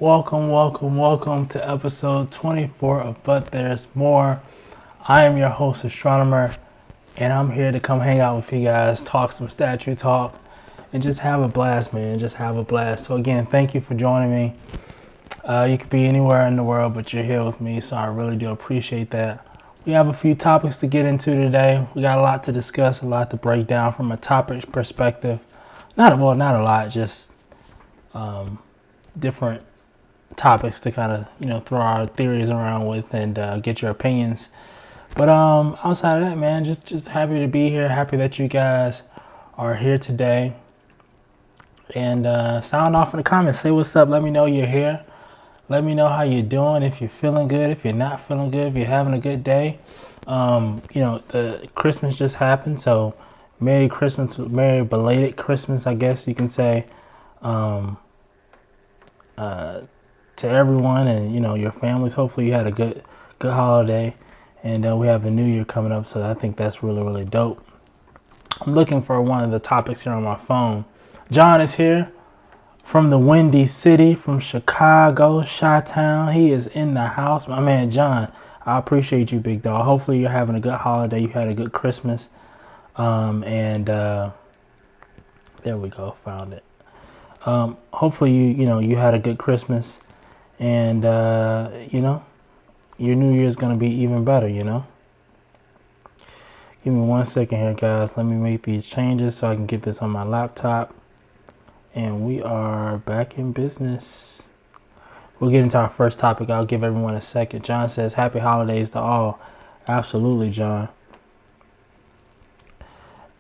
Welcome to episode 24 of But There's More. I am your host, Astroknomer, and I'm here to come hang out with you guys, talk some statue talk, and just have a blast, man. Just have a blast. So again, thank you for joining me. You could be anywhere in the world, but you're here with me, so I really do appreciate that. We have a few topics to get into today. We got a lot to discuss, a lot to break down from a topic perspective. Not a lot, just different topics to kind of throw our theories around with and get your opinions. But outside of that, man, just happy to be here. Happy that you guys are here today. And sound off in the comments. Say what's up. Let me know you're here. Let me know how you're doing. If you're feeling good, if you're not feeling good, if you're having a good day. The Christmas just happened, so Merry Christmas, Merry belated Christmas, I guess you can say. To everyone and your families. Hopefully you had a good holiday, and we have the new year coming up, so I think that's really dope. I'm looking for one of the topics here on my phone. John is here from the Windy City, from Chicago, Chi-Town. He is in the house. My man John, I appreciate you, big dog. Hopefully you're having a good holiday. You had a good Christmas, and there we go, found it. Hopefully you had a good Christmas, and your new year is going to be even better. Give me 1 second here, guys. Let me make these changes so I can get this on my laptop, and we are back in business. We'll get into our first topic. I'll give everyone a second. John says happy holidays to all. Absolutely, John.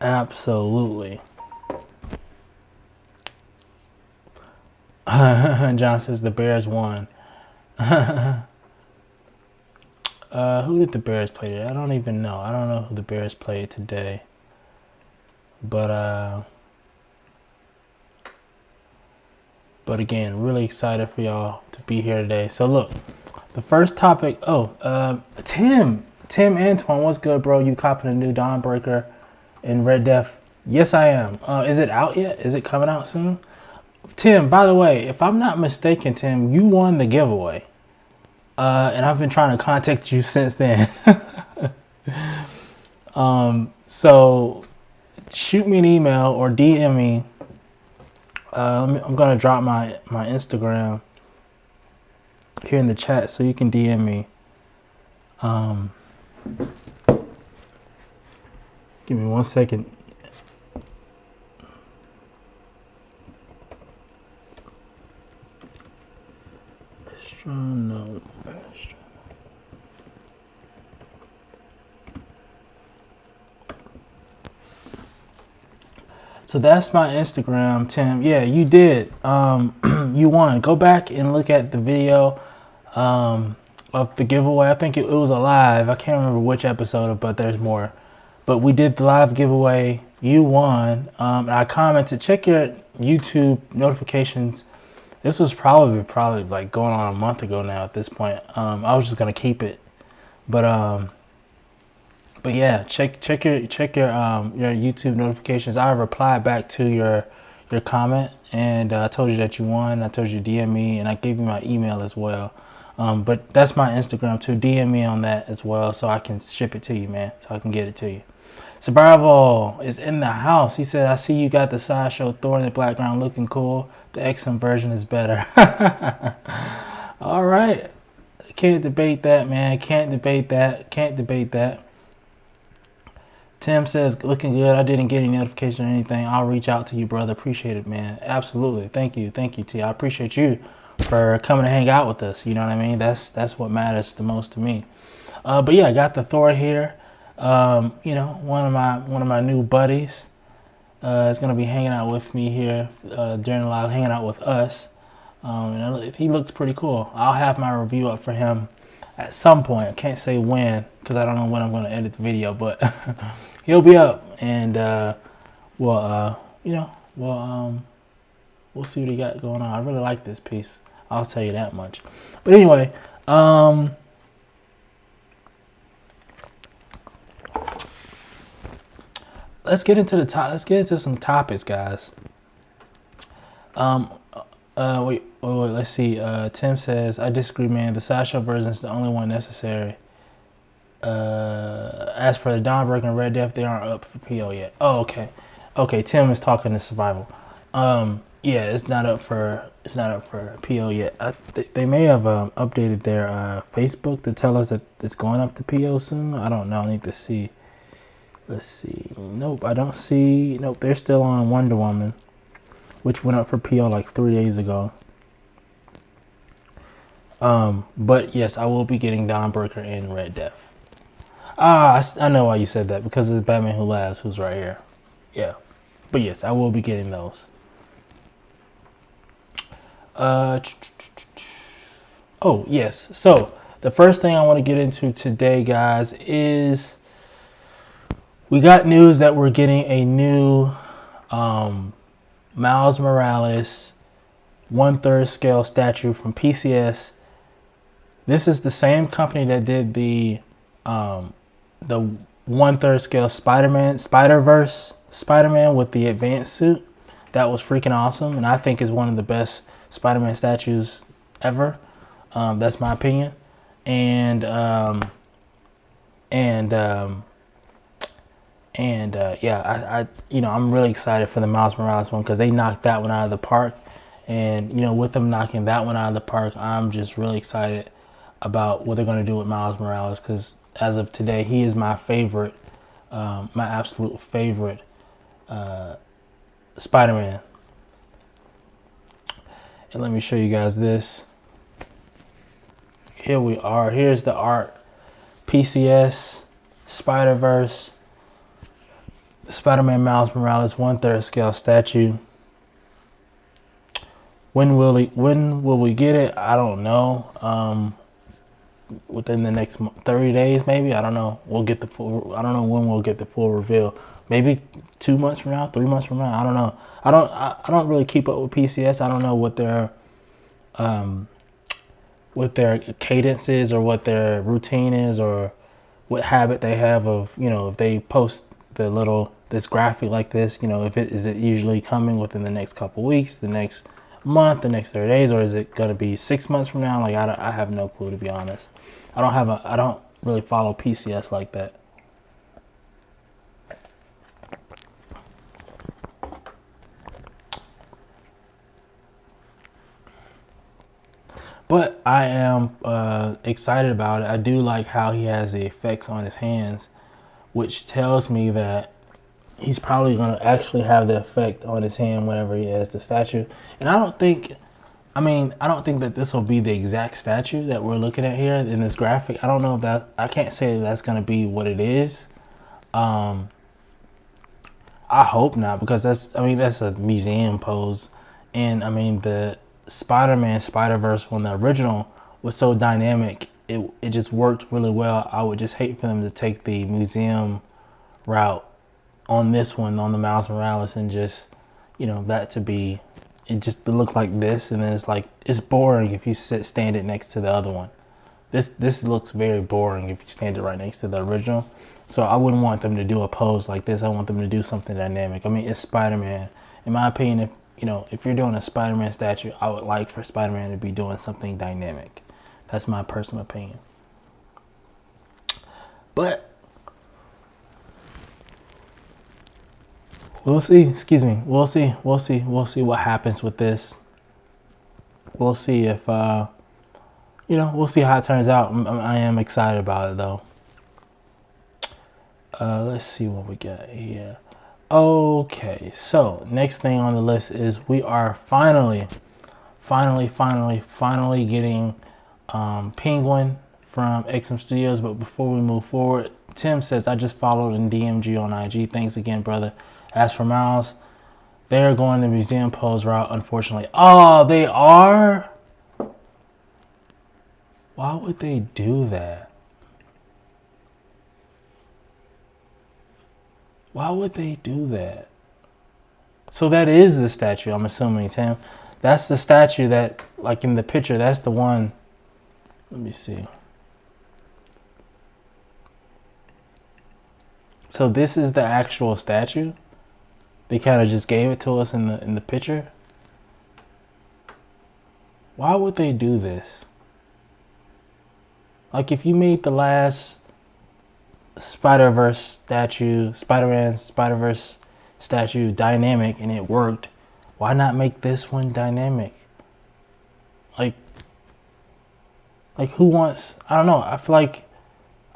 Absolutely. John says the Bears won. Who did the Bears play today? I don't even know. I don't know who the Bears played today. But again, really excited for y'all to be here today. So look, the first topic. Tim Antoine, what's good, bro? You copping a new Dawnbreaker in Red Death? Yes, I am. Is it out yet? Is it coming out soon? Tim, by the way, if I'm not mistaken, Tim, you won the giveaway. And I've been trying to contact you since then. So shoot me an email or DM me. I'm going to drop my Instagram here in the chat so you can DM me. Give me 1 second. No. So that's my Instagram, Tim. Yeah, you did. You won. Go back and look at the video of the giveaway. I think it was a live. I can't remember which episode of But There's More. But we did the live giveaway. You won. And I commented, check your YouTube notifications. This was probably like going on a month ago now at this point. I was just gonna keep it, but yeah, check your YouTube notifications. I replied back to your comment, and I told you that you won. I told you to DM me, and I gave you my email as well. But that's my Instagram too. DM me on that as well, so I can ship it to you, man. So I can get it to you. Survival is in the house. He said, I see you got the Sideshow Thor in the background looking cool. The XM version is better. All right. Can't debate that, man. Can't debate that. Tim says, looking good. I didn't get any notification or anything. I'll reach out to you, brother. Appreciate it, man. Absolutely. Thank you, T. I appreciate you for coming to hang out with us. You know what I mean? That's what matters the most to me. But yeah, I got the Thor here. One of my new buddies is gonna be hanging out with me here during the live, hanging out with us. And he looks pretty cool. I'll have my review up for him at some point. I can't say when because I don't know when I'm gonna edit the video, but he'll be up, and we'll see what he got going on. I really like this piece. I'll tell you that much. But anyway, let's get into some topics, guys. Wait, let's see. Tim says, I disagree, man. The Sideshow version is the only one necessary. As for the Dawnbreaker and Red Death, they aren't up for PO yet. Oh, okay. Okay, Tim is talking to Survival. Yeah, it's not up for PO yet. They may have updated their Facebook to tell us that it's going up to PO soon. I don't know. I need to see. Let's see. Nope, I don't see. Nope, they're still on Wonder Woman, which went up for PO like 3 days ago. But yes, I will be getting Dawnbreaker and Red Death. I know why you said that, because of the Batman Who Laughs, who's right here. Yeah, but yes, I will be getting those. Oh yes, so the first thing I want to get into today, guys, is we got news that we're getting a new Miles Morales 1/3 scale statue from PCS. This is the same company that did the 1/3 scale Spider-Verse Spider-Man with the advanced suit. That was freaking awesome, and I think is one of the best Spider-Man statues ever. That's my opinion. And yeah, I'm really excited for the Miles Morales one, because they knocked that one out of the park. And with them knocking that one out of the park, I'm just really excited about what they're going to do with Miles Morales, because as of today, he is my favorite, my absolute favorite Spider-Man. And let me show you guys this. Here we are. Here's the art. PCS, Spider-Verse, Spider-Man Miles Morales 1/3 scale statue. When will we get it? I don't know. Within the next 30 days, maybe. I don't know. We'll get the full. I don't know when we'll get the full reveal. Maybe 2 months from now, 3 months from now. I don't know. I don't really keep up with PCS. I don't know what their cadence is, or what their routine is, or what habit they have of, if they post this graphic like this, if it is it usually coming within the next couple weeks, the next month, the next 30 days, or is it going to be 6 months from now? Like, I have no clue, to be honest. I don't really follow PCS like that. But I am excited about it. I do like how he has the effects on his hands, which tells me that he's probably going to actually have the effect on his hand whenever he has the statue. And I don't think that this will be the exact statue that we're looking at here in this graphic. I don't know if I can't say that's going to be what it is. I hope not, because that's a museum pose. And the Spider-Man Spider-Verse one, the original, was so dynamic. It just worked really well. I would just hate for them to take the museum route on this one, on the Miles Morales, and just, that to be, it just to look like this, and then it's boring if you stand it next to the other one. This looks very boring if you stand it right next to the original. So I wouldn't want them to do a pose like this. I want them to do something dynamic. It's Spider-Man. In my opinion, if you're doing a Spider-Man statue, I would like for Spider-Man to be doing something dynamic. That's my personal opinion. But we'll see. Excuse me. We'll see. We'll see what happens with this. We'll see if we'll see how it turns out. I am excited about it, though. Let's see what we got here. Okay, so next thing on the list is we are finally getting Penguin from XM Studios. But before we move forward, Tim says, I just followed and DM'd you on IG. Thanks again, brother. As for Miles, they're going the museum pose route, unfortunately. Oh, they are? Why would they do that? Why would they do that? So that is the statue, I'm assuming, Tim. That's the statue that, like in the picture, that's the one. Let me see. So this is the actual statue? They kind of just gave it to us in the picture? Why would they do this? Like, if you made the last Spider-Verse statue, Spider-Man Spider-Verse statue dynamic and it worked, why not make this one dynamic? Like who wants? I don't know. I feel like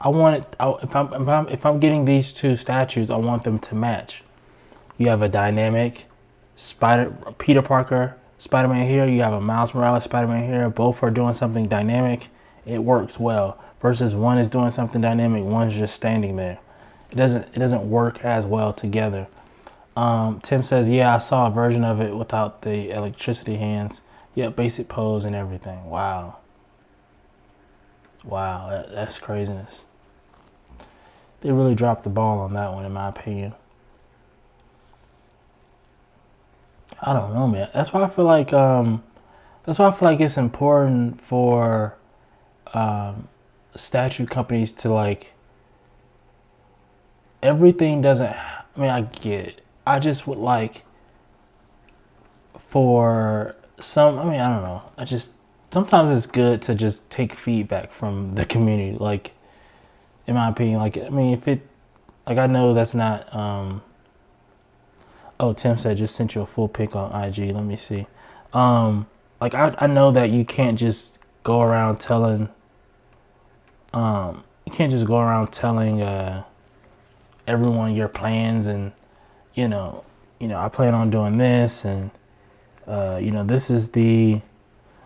I want it. If I'm getting these two statues, I want them to match. You have a dynamic Peter Parker Spider-Man here. You have a Miles Morales Spider-Man here. Both are doing something dynamic. It works well. Versus one is doing something dynamic, one's just standing there. It doesn't work as well together. Tim says, yeah, I saw a version of it without the electricity hands. Yep, basic pose and everything. Wow, that's craziness. They really dropped the ball on that one, in my opinion. I don't know, man. That's why I feel like it's important for statue companies to, like, everything doesn't. I mean, I get it. I just would like for some. I mean, I don't know. Sometimes it's good to just take feedback from the community. Like, in my opinion, like, I mean, if it, like, I know that's not. Oh, Tim said just sent you a full pic on IG. Let me see. Like, I know that you can't just go around telling. You can't just go around telling everyone your plans and you know I plan on doing this and this is the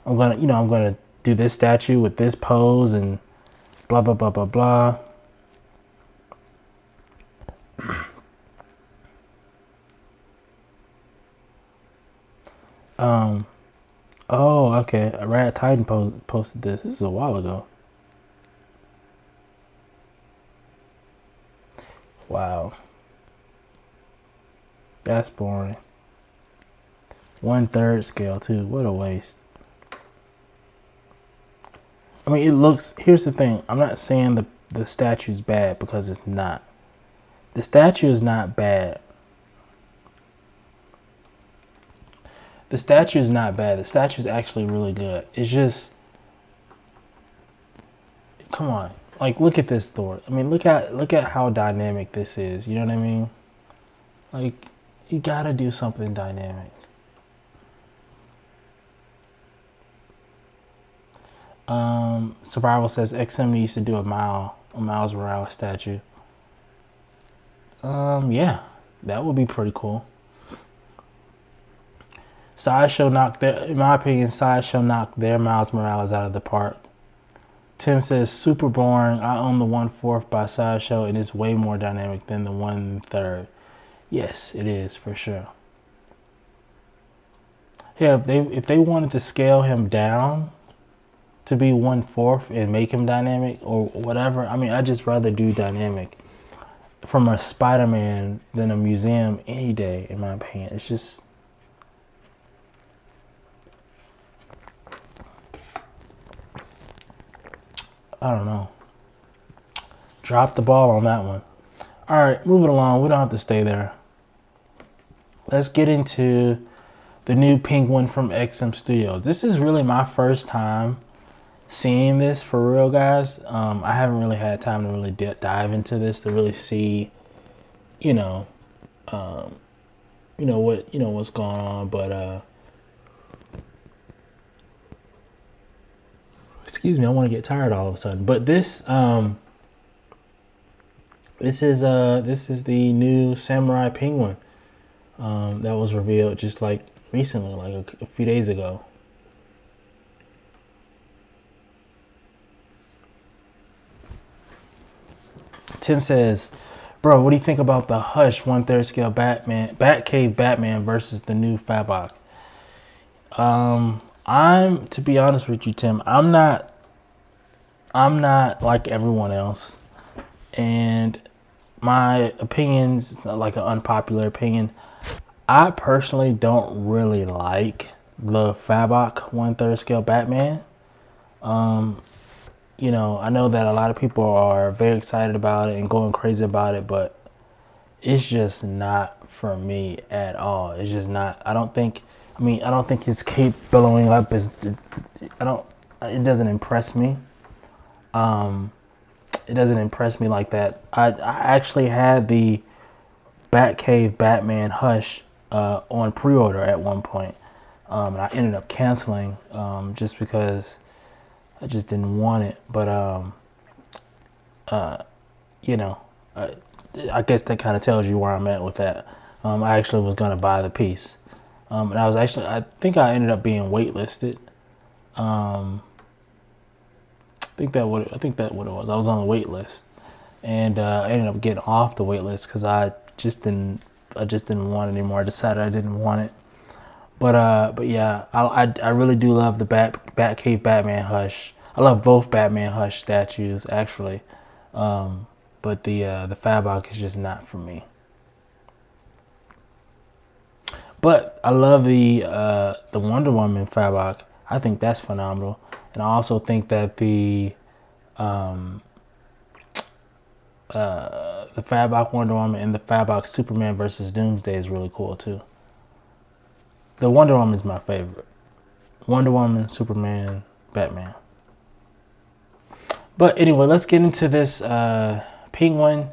I'm gonna do this statue with this pose and blah blah blah blah blah. Oh, okay. Rad Titan posted this. This is a while ago. Wow. That's boring. 1/3 scale too. What a waste. I mean, it looks. Here's the thing. I'm not saying the statue's bad because it's not. The statue is not bad. The statue is not bad. The statue is actually really good. It's just, come on. Like, look at this Thor. I mean, look at how dynamic this is. You know what I mean? Like, you gotta do something dynamic. Survival says XM needs to do a Miles Morales statue. Yeah, that would be pretty cool. Sideshow in my opinion, Sideshow knocked their Miles Morales out of the park. Tim says, super boring. I own the 1/4 by Sideshow and it's way more dynamic than the 1/3. Yes, it is for sure. Yeah, if they wanted to scale him down to be 1/4 and make him dynamic or whatever, I mean, I'd just rather do dynamic from a Spider-Man than a museum any day, in my opinion. It's just, I don't know. Drop the ball on that one. All right, moving along. We don't have to stay there. Let's get into the new Penguin from XM Studios. This is really my first time seeing this for real, guys. I haven't really had time to really dive into this to really see, what's going on. But excuse me, I want to get tired all of a sudden. But this is the new Samurai Penguin that was revealed just like recently, like a few days ago. Tim says, bro, what do you think about the Hush 1/3 scale Batcave Batman versus the new Fabok? To be honest with you, Tim, I'm not like everyone else. And my opinion's like an unpopular opinion. I personally don't really like the Fabok 1/3 scale Batman. I know that a lot of people are very excited about it and going crazy about it, but it's just not for me at all. It's just not. I don't think I mean, I don't think his cape billowing up is. I don't. It doesn't impress me. It doesn't impress me like that. I actually had the Batcave Batman Hush on pre-order at one point. And I ended up canceling just because I just didn't want it. But you know, I guess that kind of tells you where I'm at with that. I actually was gonna buy the piece, and I think I ended up being waitlisted. I think that what it was. I was on the wait list, and I ended up getting off the wait list because I just didn't want it anymore. I decided I didn't want it. But yeah, I really do love the Batcave Batman Hush. I love both Batman Hush statues actually, but the Fabok is just not for me. But I love the Wonder Woman Fabok. I think that's phenomenal, and I also think that the Fabok Wonder Woman and the Fabok Superman versus Doomsday is really cool too. The Wonder Woman is my favorite. Wonder Woman, Superman, Batman. But anyway, let's get into this penguin.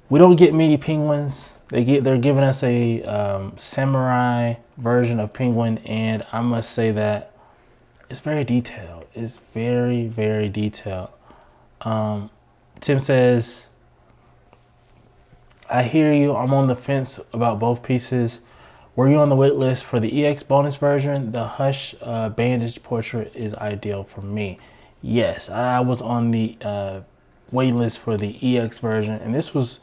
We don't get many penguins. They're giving us a samurai version of penguin, and I must say that it's very detailed. It's very, very detailed. Tim says, I hear you. I'm on the fence about both pieces. Were you on the wait list for the EX bonus version? The Hush bandage portrait is ideal for me. Yes, I was on the wait list for the EX version, and this was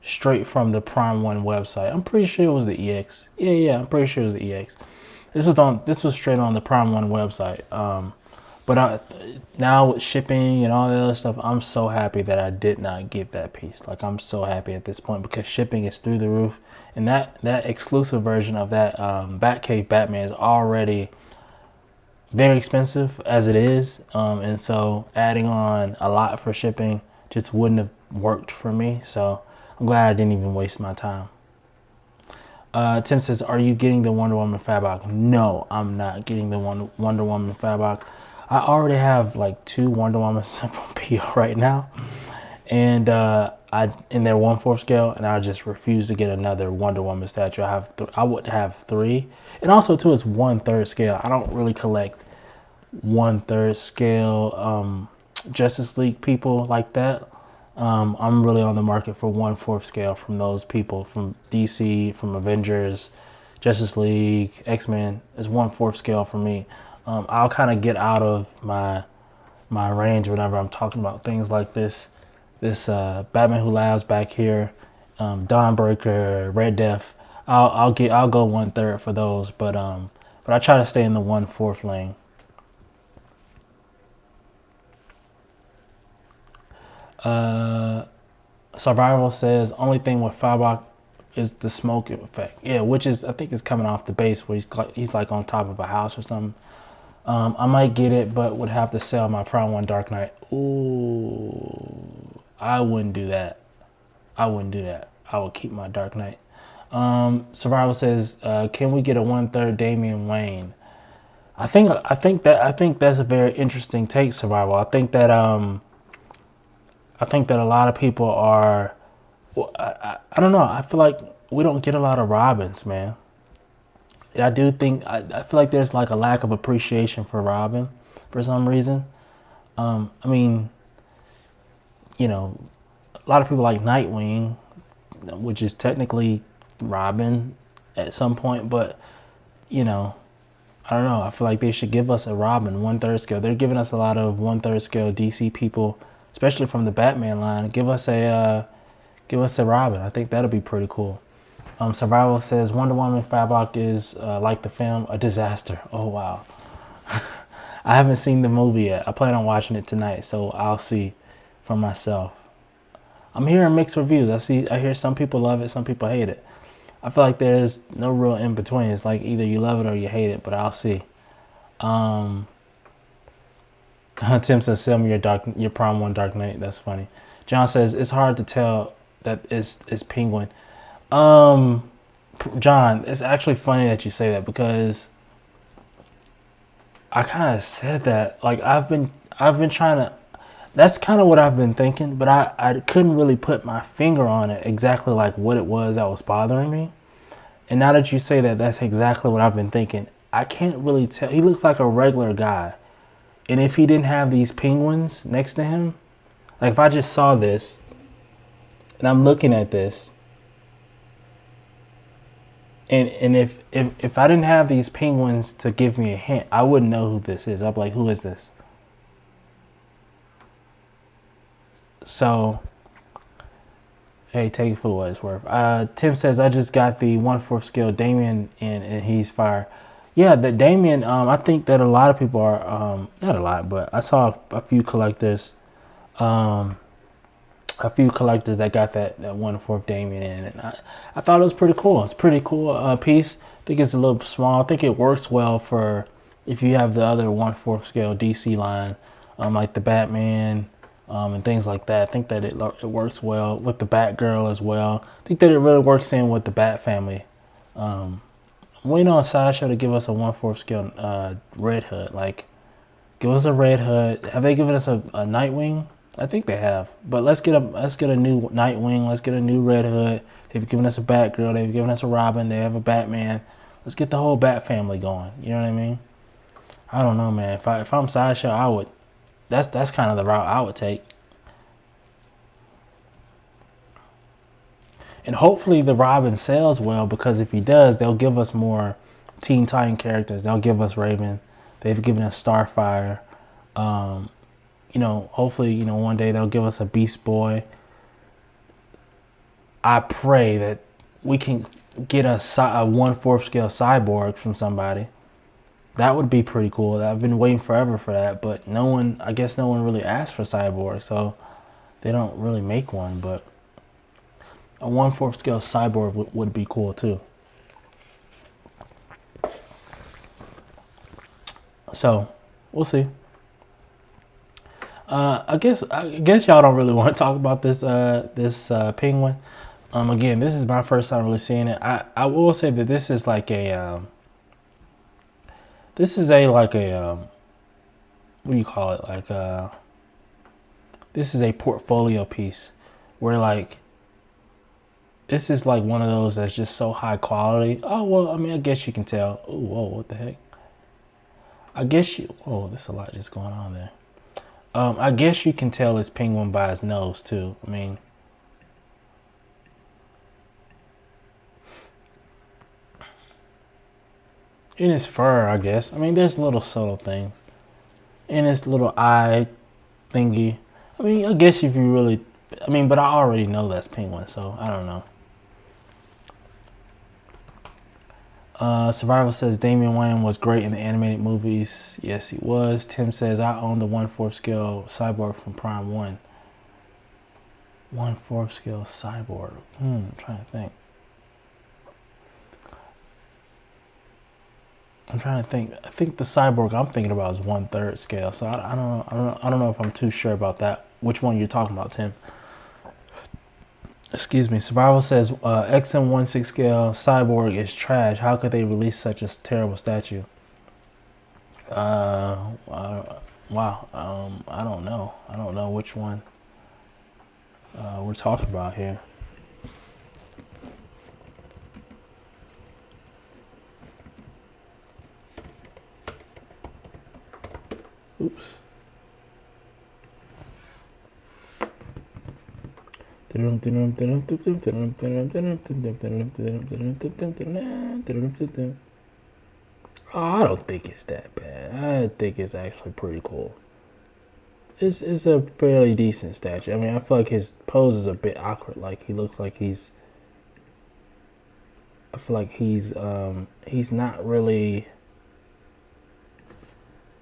straight from the Prime 1 website. I'm pretty sure it was the EX. Yeah, I'm pretty sure it was the EX. This was straight on the Prime 1 website. But now with shipping and all the other stuff, I'm so happy that I did not get that piece. Like, I'm so happy at this point because shipping is through the roof. And that exclusive version of that Batcave Batman is already very expensive as it is. And so adding on a lot for shipping just wouldn't have worked for me. So I'm glad I didn't even waste my time. Tim says, are you getting the Wonder Woman Fabok? No, I'm not getting the Wonder Woman Fabok. I already have like 2 Wonder Woman Simple PO right now, and in their 1/4 scale, and I just refuse to get another Wonder Woman statue. I would have 3, and also too, it's 1/3 scale. I don't really collect 1/3 scale Justice League people like that. I'm really on the market for 1/4 scale from those people, from DC, from Avengers, Justice League, X-Men. It's 1/4 scale for me. I'll kind of get out of my range whenever I'm talking about things like this. This Batman Who Laughs back here, Dawnbreaker, Red Death. I'll go 1/3 for those, but I try to stay in the 1/4 lane. Survival says only thing with Fabok is the smoke effect. Yeah, which is I think is coming off the base where he's like on top of a house or something. I might get it, but would have to sell my Prime 1 Dark Knight. Ooh, I wouldn't do that. I would keep my Dark Knight. Survival says, can we get a 1/3 Damian Wayne? I think that's a very interesting take, Survival. I think that a lot of people are. Well, I don't know. I feel like we don't get a lot of Robins, man. I do think I feel like there's like a lack of appreciation for Robin for some reason. I mean, you know, a lot of people like Nightwing, which is technically Robin at some point, but you know, I don't know. I feel like they should give us a Robin 1/3 scale. They're giving us a lot of 1/3 scale DC people, especially from the Batman line. Give us a Robin. I think that'll be pretty cool. Survival says Wonder Woman Fabok is like the film, a disaster. Oh wow. I haven't seen the movie yet. I plan on watching it tonight, so I'll see for myself. I'm hearing mixed reviews. I hear some people love it, some people hate it. I feel like there's no real in between. It's like either you love it or you hate it, but I'll see. Tim says sell me your Prime 1 Dark Knight. That's funny. John says it's hard to tell that it's Penguin. John, it's actually funny that you say that because I kind of said that. Like I've been trying to. That's kind of what I've been thinking, but I couldn't really put my finger on it exactly like what it was that was bothering me. And now that you say that, that's exactly what I've been thinking. I can't really tell. He looks like a regular guy. And if he didn't have these penguins next to him, like if I just saw this and I'm looking at this, and if I didn't have these penguins to give me a hint, I wouldn't know who this is. I'd be like, who is this? So, hey, take it for what it's worth. Tim says, I just got the 1/4 scale Damien in, and he's fire. Yeah, the Damien, I think that a lot of people are, not a lot, but I saw a few collectors, that got that 1/4 Damien in, and I thought it was pretty cool. It's a pretty cool piece. I think it's a little small. I think it works well for if you have the other 1/4 scale DC line, like the Batman, and things like that. I think that it works well with the Batgirl as well. I think that it really works in with the Bat family. I'm waiting on Sideshow to give us a 1/4 scale Red Hood. Like, give us a Red Hood. Have they given us a Nightwing? I think they have. But let's get a new Nightwing. Let's get a new Red Hood. They've given us a Batgirl. They've given us a Robin. They have a Batman. Let's get the whole Bat family going. You know what I mean? I don't know, man. If I'm Sideshow, I would. That's kind of the route I would take. And hopefully the Robin sells well, because if he does, they'll give us more Teen Titan characters. They'll give us Raven. They've given us Starfire. Hopefully, one day they'll give us a Beast Boy. I pray that we can get a 1/4 scale Cyborg from somebody. That would be pretty cool. I've been waiting forever for that, but I guess no one really asked for Cyborg, so they don't really make one, but a 1/4 scale Cyborg would be cool too. So, we'll see. I guess y'all don't really want to talk about this penguin. Again, this is my first time really seeing it. I will say that this is like a what do you call it? Like this is a portfolio piece where like this is like one of those that's just so high quality. Oh well, I mean, I guess you can tell. Oh whoa, what the heck? There's a lot just going on there. I guess you can tell it's penguin by his nose too. I mean, in his fur, I guess. I mean, there's little subtle things. In his little eye thingy. I mean, I guess if you really, but I already know that's penguin, so I don't know. Survival says Damian Wayne was great in the animated movies. Yes, he was. Tim says I own the 1/4 scale Cyborg from Prime 1. 1/4 scale Cyborg. I'm trying to think. I think the Cyborg I'm thinking about is 1/3 scale. So I don't know if I'm too sure about that. Which one you're talking about, Tim? Excuse me. Survival says XM16 scale Cyborg is trash. How could they release such a terrible statue? Wow. I don't know. I don't know which one we're talking about here. Oops. Oh, I don't think it's that bad. I think it's actually pretty cool. It's a fairly decent statue. I mean, I feel like his pose is a bit awkward. Like he looks like I feel like he's not really.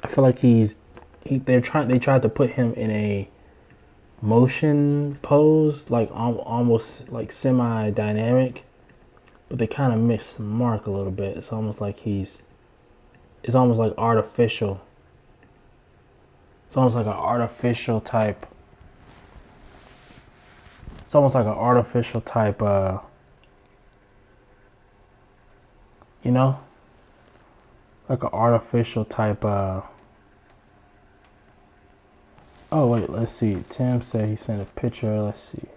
I feel like they tried to put him in a motion pose, like almost like semi-dynamic, but they kind of missed the mark a little bit. It's almost like it's almost like artificial. It's almost like an artificial type. It's almost like an artificial type, you know? like an artificial type. Oh wait, let's see. Tim said he sent a picture. Let's see.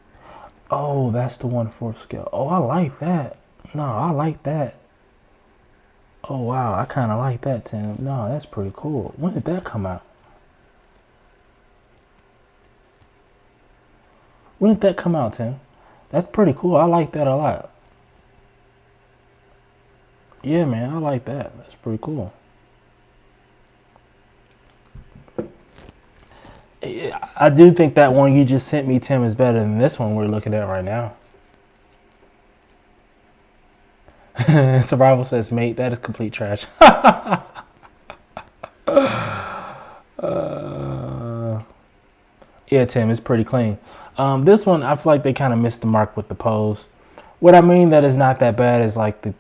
Oh, that's the 1/4 scale. Oh, I like that. No, I like that. Oh wow, I kind of like that, Tim. No, that's pretty cool. When did that come out? When did that come out, Tim? That's pretty cool. I like that a lot. Yeah, man, I like that. That's pretty cool. I do think that one you just sent me, Tim, is better than this one we're looking at right now. Survival says, mate, that is complete trash. Yeah, Tim, it's pretty clean. This one, I feel like they kind of missed the mark with the pose. What I mean that is not that bad is like the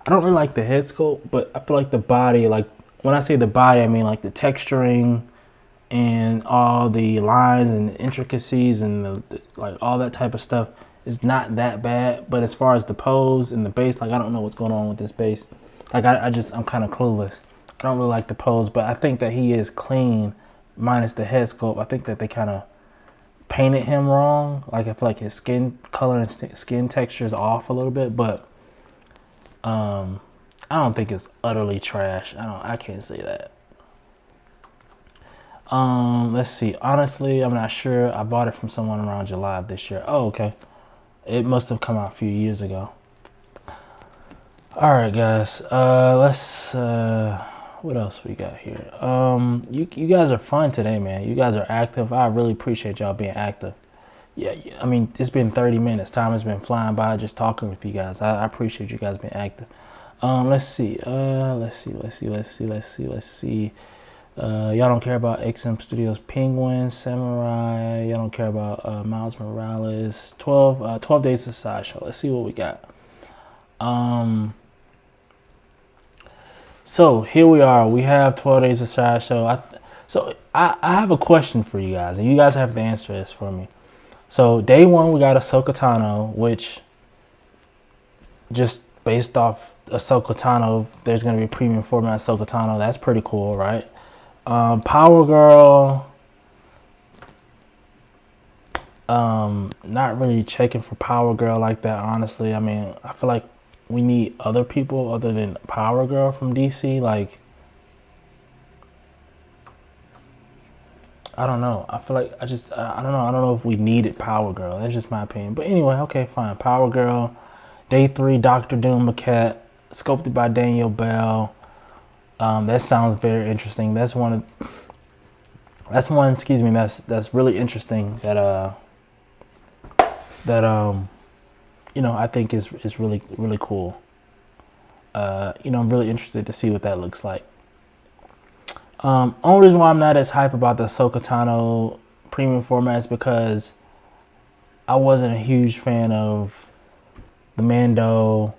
I don't really like the head sculpt, but I feel like the body, like when I say the body, I mean like the texturing and all the lines and intricacies and like all that type of stuff is not that bad. But as far as the pose and the base, like I don't know what's going on with this base. Like I'm kind of clueless. I don't really like the pose, but I think that he is clean minus the head sculpt. I think that they kind of painted him wrong. Like I feel like his skin color and skin texture is off a little bit, but I don't think it's utterly trash. I can't say that. Let's see. Honestly, I'm not sure. I bought it from someone around July of this year. Oh, okay. It must have come out a few years ago. All right, guys. Let's. What else we got here? You guys are fun today, man. You guys are active. I really appreciate y'all being active. Yeah, I mean, it's been 30 minutes. Time has been flying by just talking with you guys. I appreciate you guys being active. Let's see. Let's see. Y'all don't care about XM Studios Penguin, Samurai. Y'all don't care about Miles Morales. 12 Days of Sideshow. Let's see what we got. So here we are. We have 12 Days of Sideshow. I have a question for you guys, and you guys have to answer this for me. So day one, we got Ahsoka Tano, which just based off Ahsoka Tano, there's going to be a premium format Ahsoka Tano. That's pretty cool, right? Power Girl, not really checking for Power Girl like that, honestly. I mean, I feel like we need other people other than Power Girl from DC. Like, I don't know. I feel like I don't know. I don't know if we needed Power Girl. That's just my opinion. But anyway, okay, fine. Power Girl. Day 3, Doctor Doom Maquette, sculpted by Daniel Bell. That sounds very interesting. That's one. Excuse me. That's really interesting. That I think is really really cool. I'm really interested to see what that looks like. Only reason why I'm not as hype about the Ahsoka Tano premium format is because I wasn't a huge fan of the Mando,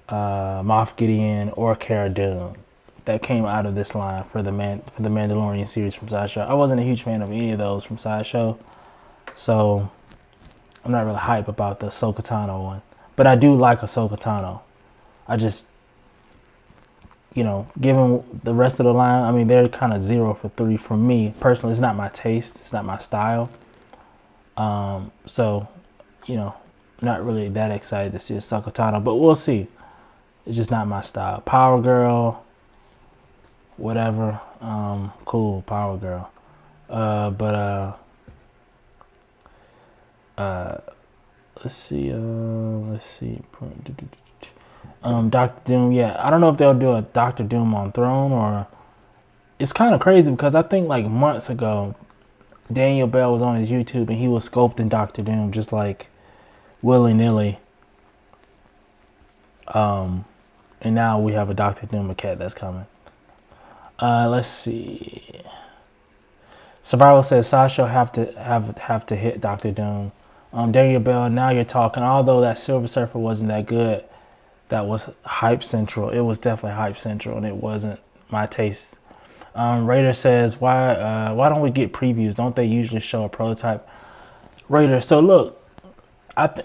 Moff Gideon, or Cara Dune that came out of this line for the Mandalorian series from Sideshow. I wasn't a huge fan of any of those from Sideshow, so I'm not really hype about the Ahsoka Tano one. But I do like Ahsoka Tano. I just, given the rest of the line, I mean, they're kind of 0 for 3 for me. Personally, it's not my taste. It's not my style. So, not really that excited to see Ahsoka Tano, but we'll see. It's just not my style. Power Girl, whatever. Cool, Power Girl. Let's see. Doctor Doom. Yeah, I don't know if they'll do a Doctor Doom on Throne, or it's kind of crazy because I think like months ago, Daniel Bell was on his YouTube and he was sculpting Doctor Doom just like willy nilly. And now we have a Doctor Doom Maquette that's coming. Let's see. Survival says Sideshow have to hit Doctor Doom. Daniel Bell, now you're talking. Although that Silver Surfer wasn't that good, that was Hype Central. It was definitely Hype Central, and it wasn't my taste. Raider says, why don't we get previews? Don't they usually show a prototype? Raider, so look, I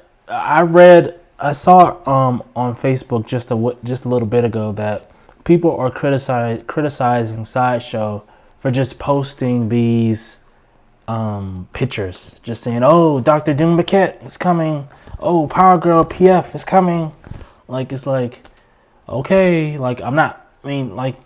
saw on Facebook just a little bit ago that people are criticizing Sideshow for just posting these pictures, just saying, "Oh, Dr. Doom Maquette is coming. Oh, Power Girl PF is coming." Like, it's like, okay, like, I'm not. I mean, like,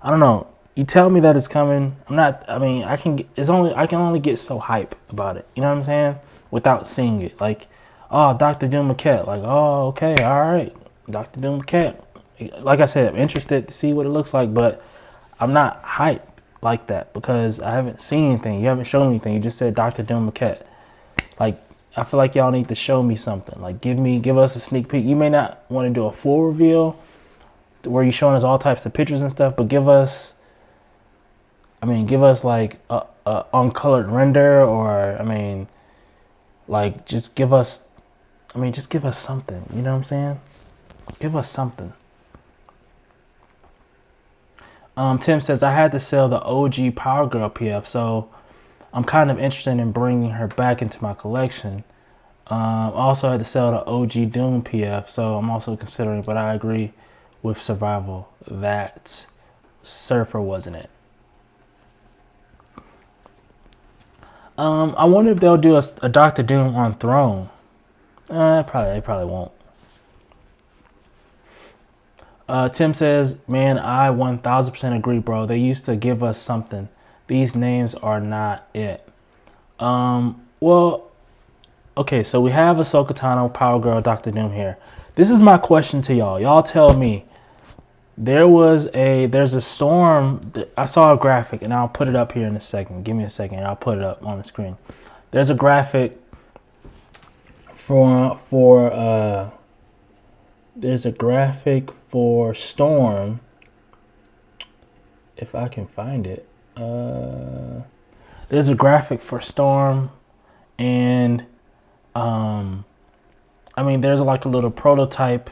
I don't know. You tell me that it's coming. I'm not. I mean, I can. I can only get so hype about it. You know what I'm saying? Without seeing it, like, oh, Dr. Doom Maquette. Like, oh, okay, all right, Dr. Doom Maquette. Like I said, I'm interested to see what it looks like, but I'm not hyped like that because I haven't seen anything. You haven't shown me anything. You just said Dr. Doom Maquette. Like, I feel like y'all need to show me something. Like, give us a sneak peek. You may not want to do a full reveal where you're showing us all types of pictures and stuff, but give us like a uncolored render, or like, just give us something. You know what I'm saying? Give us something. Tim says, I had to sell the OG Power Girl PF, so I'm kind of interested in bringing her back into my collection. Also had to sell the OG Doom PF, so I'm also considering, but I agree with Survival that Surfer wasn't it. I wonder if they'll do a Doctor Doom on Throne. They probably won't. Tim says, man, I 1000% agree, bro. They used to give us something. These names are not it. Well, okay, so we have Ahsoka Tano, Power Girl, Doctor Doom here. This is my question to y'all. Y'all tell me. There's a storm. I saw a graphic, and I'll put it up here in a second. Give me a second, and I'll put it up on the screen. There's a graphic there's a graphic for Storm. If I can find it. There's a graphic for Storm, and there's like a little prototype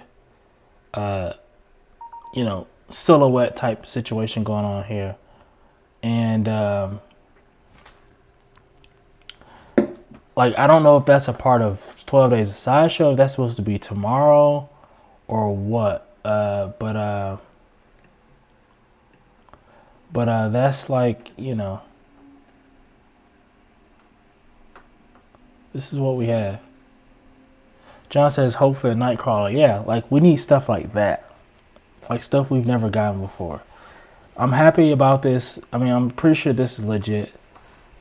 silhouette type situation going on here. And like, I don't know if that's a part of 12 Days of Sideshow, if that's supposed to be tomorrow or what. But that's like, this is what we have. John says, hope for the Nightcrawler. Yeah, like, we need stuff like that. Like, stuff we've never gotten before. I'm happy about this. I'm pretty sure this is legit.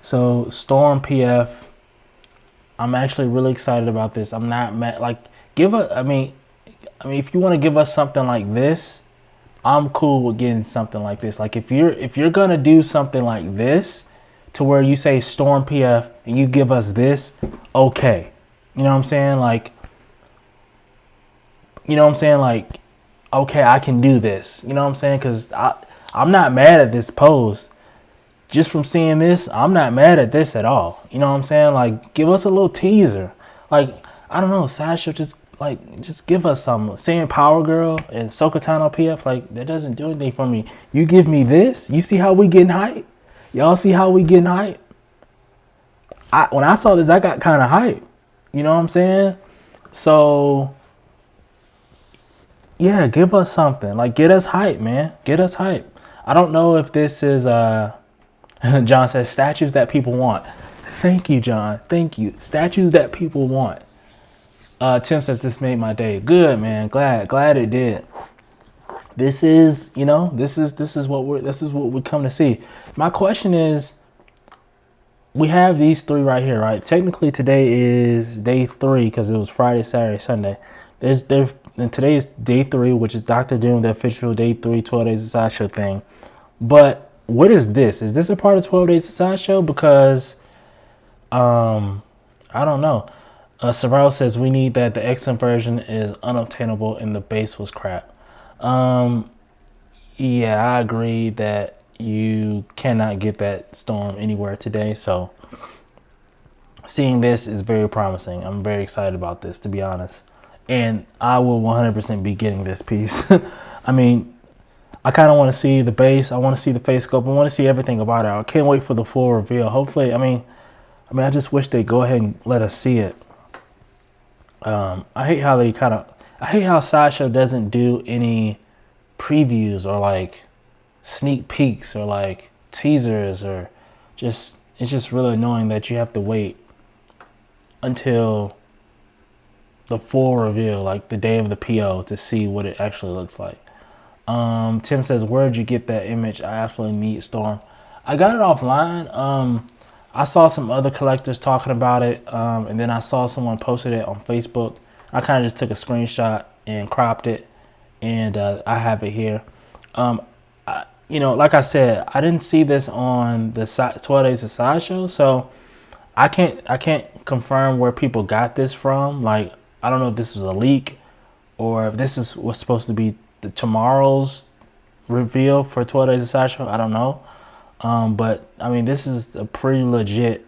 So, Storm PF. I'm actually really excited about this. I'm not mad. Like, if you want to give us something like this, I'm cool with getting something like this. Like, if you're gonna do something like this, to where you say Storm PF and you give us this, okay. You know what I'm saying? Like, okay, I can do this. You know what I'm saying? Because I'm not mad at this pose. Just from seeing this, I'm not mad at this at all. You know what I'm saying? Like, give us a little teaser. Like, I don't know, Sideshow, just give us something. Seeing Power Girl and Ahsoka Tano PF, like, that doesn't do anything for me. You give me this, you see how we getting hype? Y'all see how we getting hype? When I saw this, I got kind of hype. You know what I'm saying? So, yeah, give us something. Like, get us hype, man. Get us hype. I don't know if this is, John says, statues that people want. Thank you, John. Thank you. Statues that people want. Tim says, this made my day. Good, man. Glad it did. This is, this is what we come to see. My question is, we have these three right here, right? Technically, today is day 3 because it was Friday, Saturday, Sunday. And today is day 3, which is Dr. Doom, the official day 3, 12 Days of Sideshow thing. But what is this? Is this a part of 12 Days of Sideshow? Because, I don't know. Survival says, we need that. The XM version is unobtainable and the base was crap. Yeah, I agree that you cannot get that Storm anywhere today. So seeing this is very promising. I'm very excited about this, to be honest. And I will 100% be getting this piece. I kind of want to see the base. I want to see the face sculpt. I want to see everything about it. I can't wait for the full reveal. Hopefully, I just wish they'd go ahead and let us see it. I hate how Sideshow doesn't do any previews or like sneak peeks or like teasers, or just, it's just really annoying that you have to wait until the full reveal, like the day of the PO, to see what it actually looks like. Tim says, where'd you get that image? I absolutely need Storm. I got it offline. I saw some other collectors talking about it, and then I saw someone posted it on Facebook. I kind of just took a screenshot and cropped it, and I have it here. Like I said, I didn't see this on the 12 Days of Sideshow, so I can't confirm where people got this from. Like, I don't know if this was a leak or if this is what's supposed to be tomorrow's reveal for 12 Days of Sideshow. I don't know. But I mean, this is a pretty legit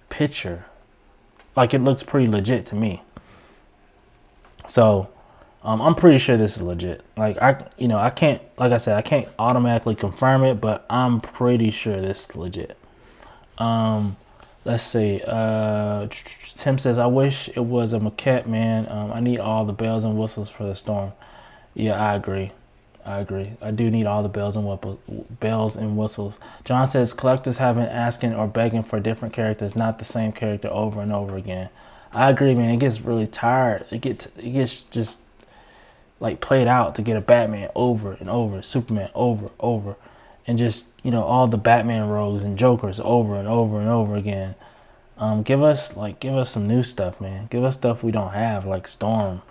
picture. Like, it looks pretty legit to me. So I'm pretty sure this is legit. Like, I can't, like I said, I can't automatically confirm it, but I'm pretty sure this is legit. Let's see. Tim says, I wish it was a maquette, man. I need all the bells and whistles for the storm. Yeah, I agree. I do need all the bells and whistles. John says, collectors have been asking or begging for different characters, not the same character over and over again. I agree, man. It gets really tired. It gets just like played out to get a Batman over and over, Superman over, and just, all the Batman rogues and Jokers over and over and over again. Give us some new stuff, man. Give us stuff we don't have, like Storm.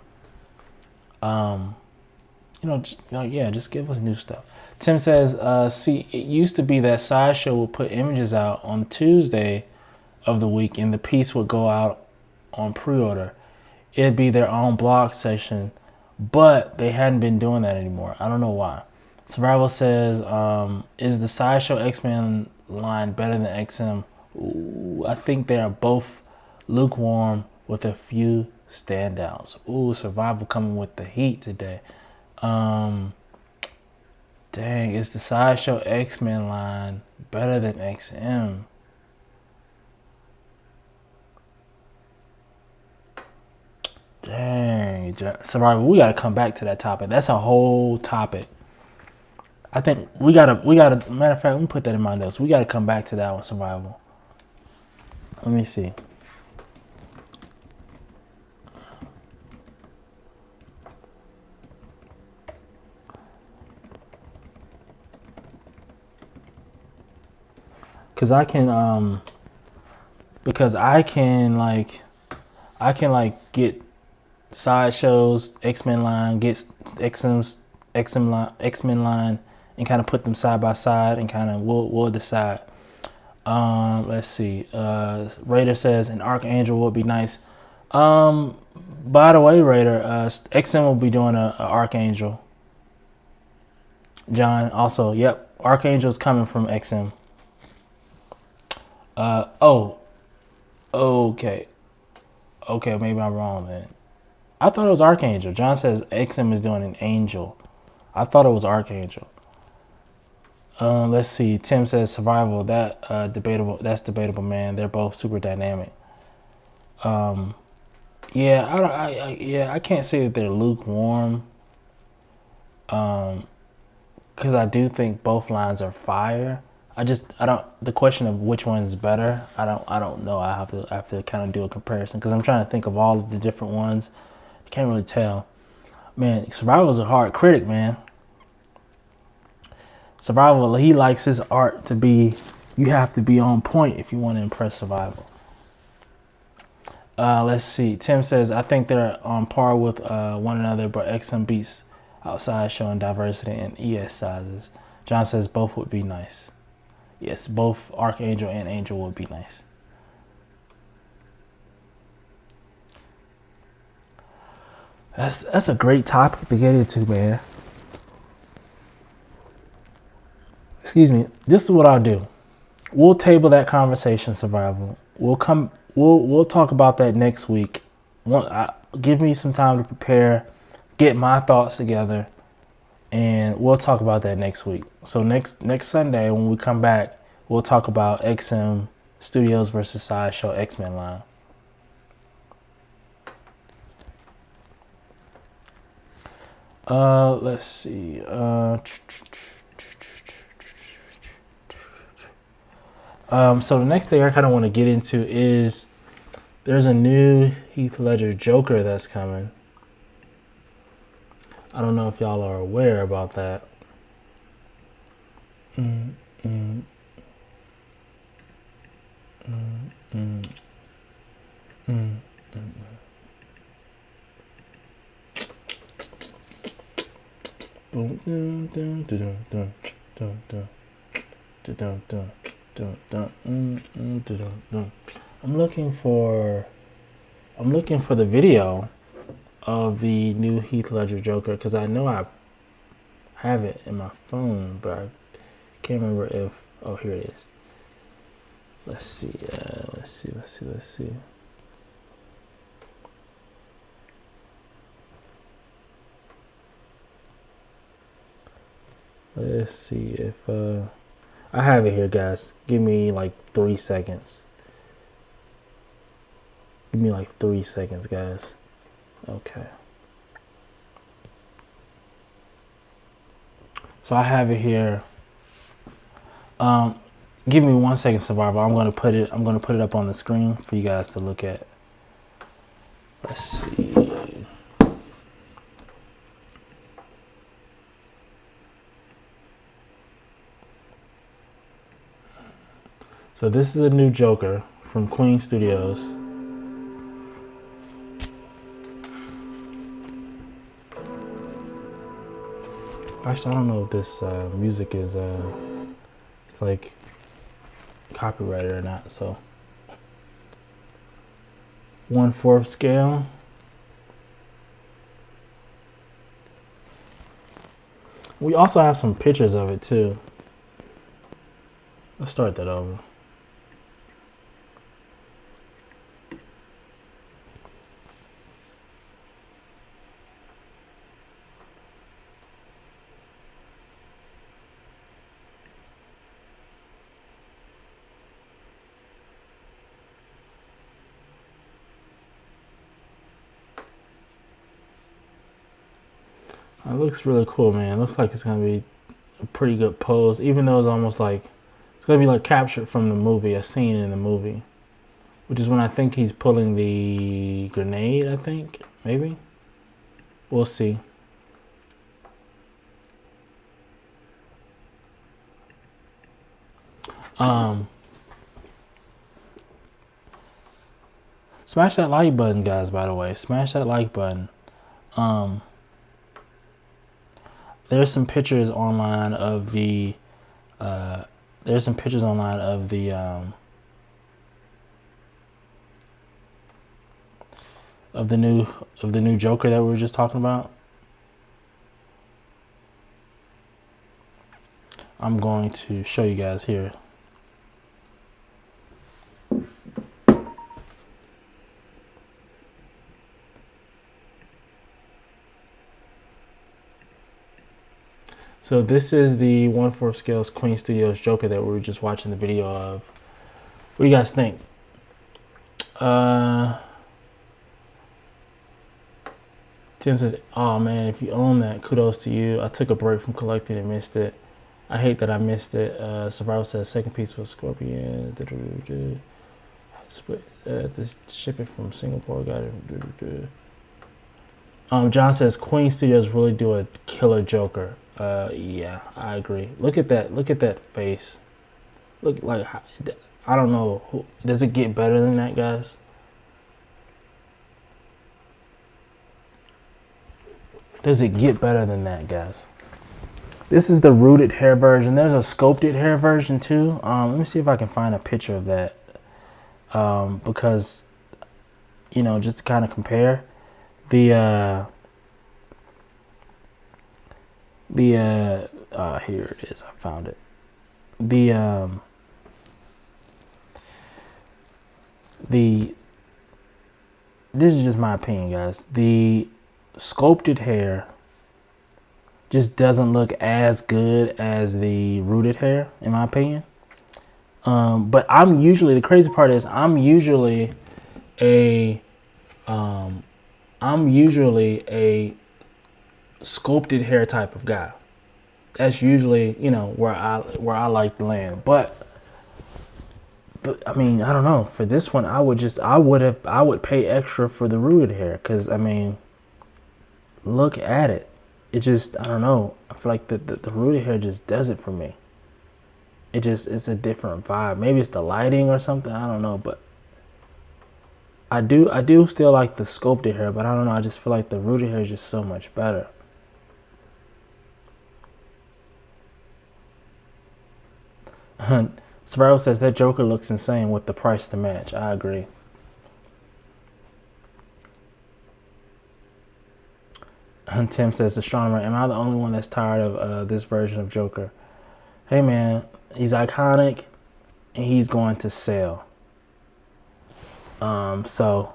Just give us new stuff. Tim says, see, it used to be that Sideshow would put images out on Tuesday of the week, and the piece would go out on pre-order. It'd be their own blog section, but they hadn't been doing that anymore. I don't know why. Survival says, is the Sideshow X-Men line better than XM? Ooh, I think they are both lukewarm with a few standouts. Ooh, Survival coming with the heat today. Dang, is the Sideshow X-Men line better than XM? Dang, Survival, we gotta come back to that topic. That's a whole topic. I think we gotta, matter of fact, let me put that in my notes. We gotta come back to that one, Survival. Let me see. Cause I can get Sideshow's X-Men line, get X-Men line, and kind of put them side by side, and kind of we'll decide. Let's see. Raider says an Archangel would be nice. By the way, Raider, XM will be doing a Archangel. John also, yep, Archangel's coming from XM. Okay, maybe I'm wrong then. I thought it was Archangel. John says XM is doing an Angel. I thought it was Archangel. Let's see. Tim says Survival. That's debatable, man. They're both super dynamic. I can't say that they're lukewarm. Because I do think both lines are fire. The question of which one is better, I don't know. I have to kind of do a comparison, because I'm trying to think of all of the different ones. I can't really tell. Man, Survival's a hard critic, man. Survival, he likes his art to be, you have to be on point if you want to impress Survival. Let's see. Tim says, I think they're on par with one another, but XM beats outside showing diversity in ES sizes. John says both would be nice. Yes, both Archangel and Angel would be nice. That's a great topic to get into, man. Excuse me. This is what I'll do. We'll table that conversation, Survival. We'll talk about that next week. Give me some time to prepare, get my thoughts together, and we'll talk about that next week. So next Sunday when we come back, we'll talk about XM Studios versus Sideshow X-Men line. Let's see. So the next thing I kind of want to get into is there's a new Heath Ledger Joker that's coming. I don't know if y'all are aware about that. I'm looking for the video of the new Heath Ledger Joker because I know I have it in my phone, but I can't remember if. Oh, here it is. Let's see. Let's see. Let's see if I have it here, guys. Give me like 3 seconds. Give me like 3 seconds, guys. Okay. So I have it here. Give me 1 second, Survivor. I'm gonna put it up on the screen for you guys to look at. Let's see. So this is a new Joker from Queen Studios. Actually, I don't know if this music is it's like copyrighted or not. So 1/4 scale. We also have some pictures of it too. Let's start that over. It looks really cool, man. It looks like it's gonna be a pretty good pose, even though it's almost like it's gonna be like captured from the movie, a scene in the movie, which is when I think he's pulling the grenade. I think maybe we'll see. Smash that like button, guys. By the way, smash that like button. There's some pictures online of the of the new Joker that we were just talking about. I'm going to show you guys here. So this is the 1/4 scale Queen Studios Joker that we were just watching the video of. What do you guys think? Tim says, "Oh man, if you own that, kudos to you. I took a break from collecting and missed it. I hate that I missed it." Survival says, "Second piece was Scorpion. Split. This shipping from Singapore. Got it." John says, "Queen Studios really do a killer Joker." Yeah, I agree. Look at that. Look at that face. Look like I don't know. Does it get better than that, guys? Does it get better than that, guys? This is the rooted hair version. There's a sculpted hair version too. Let me see if I can find a picture of that. Because, you know, just to kind of compare here it is. I found it. This is just my opinion, guys. The sculpted hair just doesn't look as good as the rooted hair, in my opinion. But the crazy part is I'm usually a sculpted hair type of guy. That's usually, you know, where I like to land. But I mean, I don't know. For this one, I would pay extra for the rooted hair, because I mean, look at it. It just, I don't know. I feel like the rooted hair just does it for me. It's a different vibe. Maybe it's the lighting or something. I don't know, but I do still like the sculpted hair, but I don't know. I just feel like the rooted hair is just so much better. Spiral says that Joker looks insane with the price to match. I agree. Tim says, Astronomer, am I the only one that's tired of this version of Joker? Hey man, he's iconic and he's going to sell. So,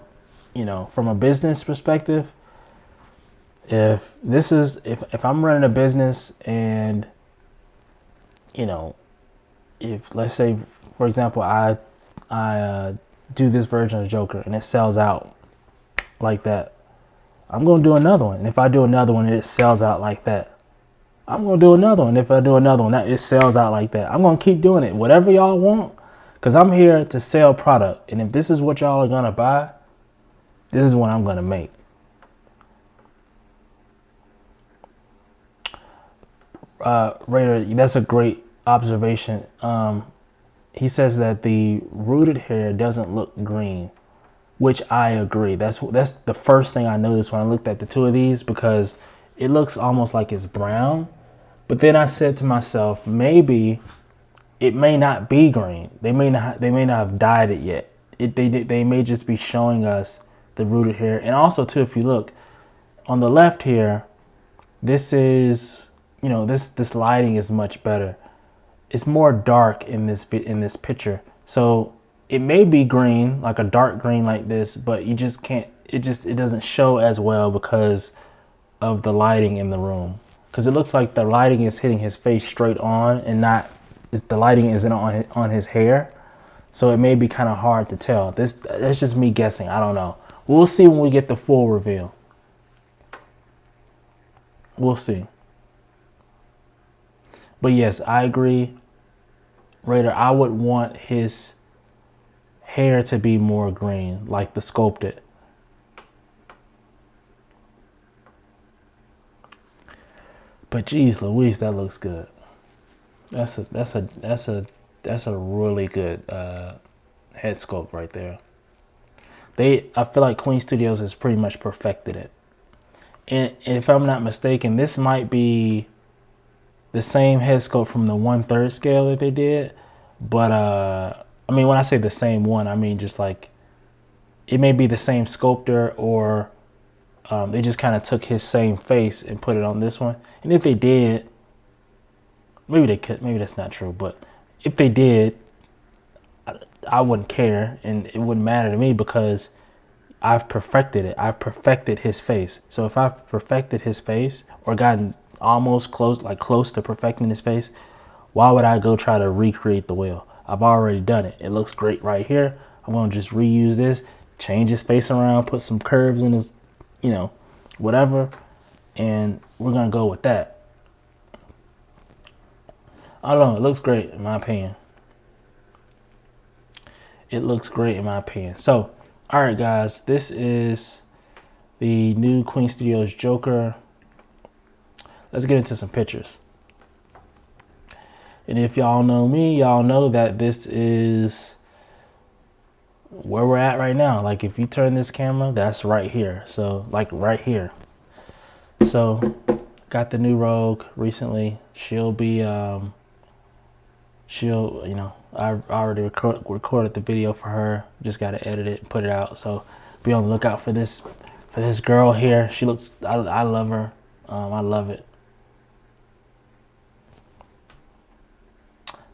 you know, from a business perspective, if I'm running a business and, you know, if let's say, for example, I do this version of Joker and it sells out like that, I'm going to do another one. And if I do another one and it sells out like that, I'm going to do another one. If I do another one that it sells out like that, I'm going to keep doing it. Whatever y'all want, because I'm here to sell product. And if this is what y'all are going to buy, this is what I'm going to make. Raider, that's a great observation. He says that the rooted hair doesn't look green, which I agree. That's the first thing I noticed when I looked at the two of these, because it looks almost like it's brown. But then I said to myself, maybe it may not be green. They may not have dyed it yet. They may just be showing us the rooted hair. And also too, if you look on the left here, this is, you know, this lighting is much better. It's more dark in this picture. So it may be green, like a dark green like this, but you just can't, it doesn't show as well because of the lighting in the room. Because it looks like the lighting is hitting his face straight on and not, the lighting isn't on his hair. So it may be kind of hard to tell. That's just me guessing. I don't know. We'll see when we get the full reveal. We'll see. But yes, I agree, Raider. I would want his hair to be more green, like the Sculpted. But geez Louise, that looks good. That's a really good head sculpt right there. I feel like Queen Studios has pretty much perfected it. And if I'm not mistaken, this might be the same head sculpt from the 1/3 scale that they did. But I mean, when I say the same one, I mean just like it may be the same sculptor, or they just kind of took his same face and put it on this one. And if they did, maybe they could, maybe that's not true, but if they did, I wouldn't care and it wouldn't matter to me, because I've perfected it. I've perfected his face. So if I've perfected his face or gotten almost close to perfecting his face, why would I go try to recreate the whale? I've already done it. It looks great right here. I'm going to just reuse this, change his face around, put some curves in his, you know, whatever, and we're going to go with that. I don't know. It looks great in my opinion. It looks great in my opinion. So, all right, guys, this is the new Queen Studios Joker. Let's get into some pictures. And if y'all know me, y'all know that this is where we're at right now. Like if you turn this camera, that's right here. So like right here. So got the new Rogue recently. She'll be, you know, I already recorded the video for her. Just got to edit it and put it out. So be on the lookout for this girl here. She looks, I love her. I love it.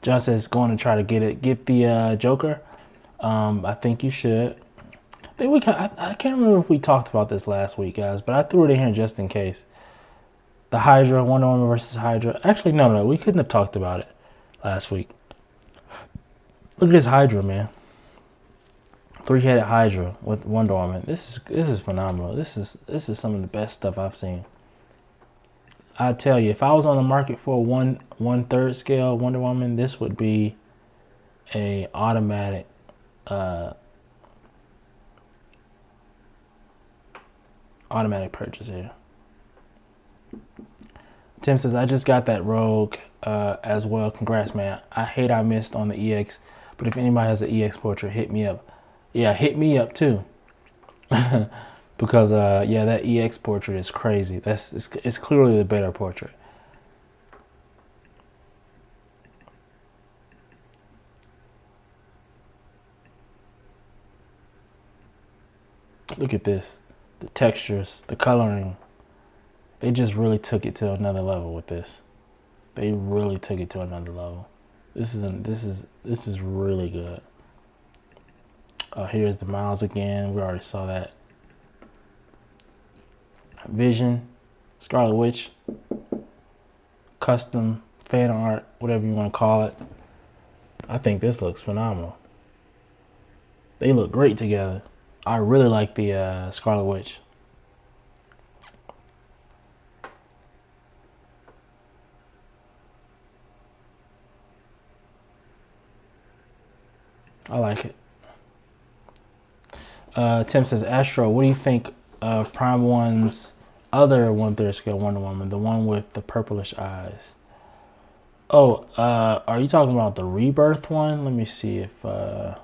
John says going to try to get the Joker. I think you should. I can't remember if we talked about this last week, guys, but I threw it in here just in case. The Hydra, Wonder Woman versus Hydra. Actually, no, we couldn't have talked about it last week. Look at this Hydra, man. 3-headed Hydra with Wonder Woman. This is phenomenal. This is some of the best stuff I've seen. I tell you, if I was on the market for a one third scale Wonder Woman, this would be a automatic purchase here. Tim says, I just got that Rogue as well. Congrats, man. I hate I missed on the EX, but if anybody has an EX portrait, hit me up. Yeah, hit me up too. Because yeah, that EX portrait is crazy. It's clearly the better portrait. Look at this. The textures, the coloring. They just really took it to another level with this. They really took it to another level. This is really good. Here's the Miles again. We already saw that. Vision, Scarlet Witch, custom fan art, whatever you want to call it. I think this looks phenomenal. They look great together. I really like the Scarlet Witch. I like it. Tim says, Astro, what do you think of Prime 1's other 1/3 scale Wonder Woman, the one with the purplish eyes? Oh, are you talking about the Rebirth one? Let me see if I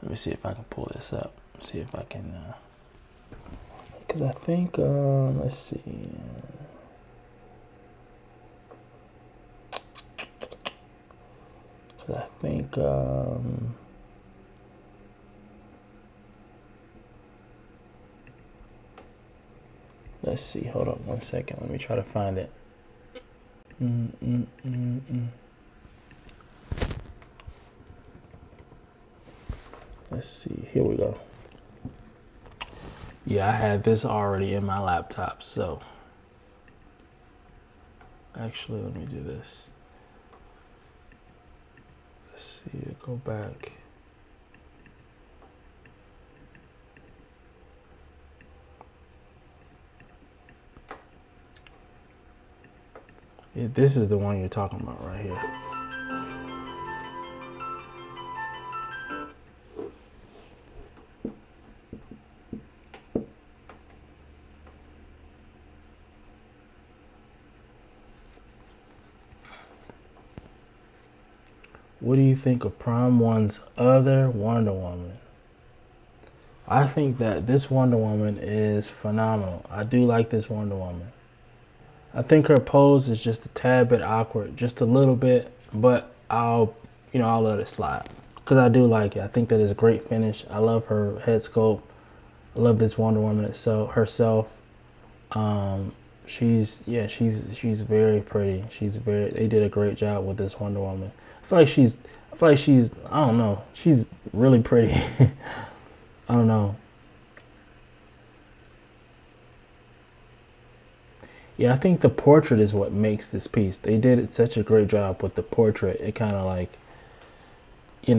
can pull this up. See if I can, because I think let's see. Because I think let's see. Hold on 1 second. Let me try to find it. Let's see. Here we go. Yeah, I had this already in my laptop. So actually, let me do this. Let's see. Go back. Yeah, this is the one you're talking about right here. What do you think of Prime 1's other Wonder Woman? I think that this Wonder Woman is phenomenal. I do like this Wonder Woman. I think her pose is just a tad bit awkward, just a little bit, but I'll let it slide because I do like it. I think that is a great finish. I love her head sculpt. I love this Wonder Woman herself. She's very pretty. They did a great job with this Wonder Woman. I feel like she's I don't know. She's really pretty. I don't know. Yeah, I think the portrait is what makes this piece. They did such a great job with the portrait. It kind of like, it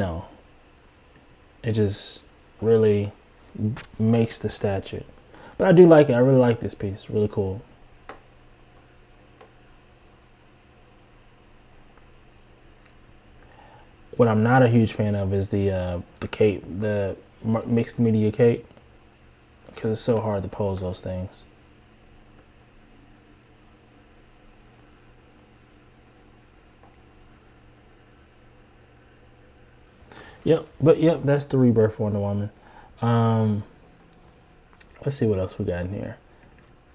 just really makes the statue. But I do like it. I really like this piece. Really cool. What I'm not a huge fan of is the cape, the mixed media cape, because it's so hard to pose those things. Yep, that's the Rebirth Wonder Woman. Let's see what else we got in here.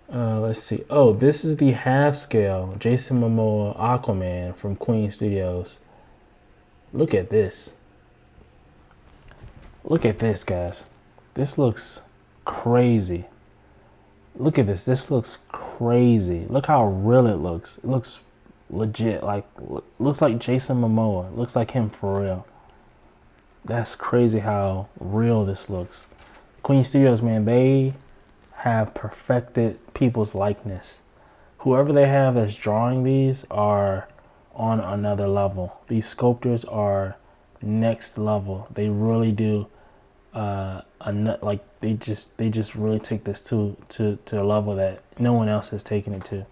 Let's see. Oh, this is the half scale Jason Momoa Aquaman from Queen Studios. Look at this. Look at this, guys. This looks crazy. Look at this. This looks crazy. Look how real it looks. It looks legit. Looks like Jason Momoa. Looks like him for real. That's crazy how real this looks. Queen Studios, man, they have perfected people's likeness. Whoever they have that's drawing these are on another level. These sculptors are next level. They really do like they just really take this to a level that no one else has taken it to.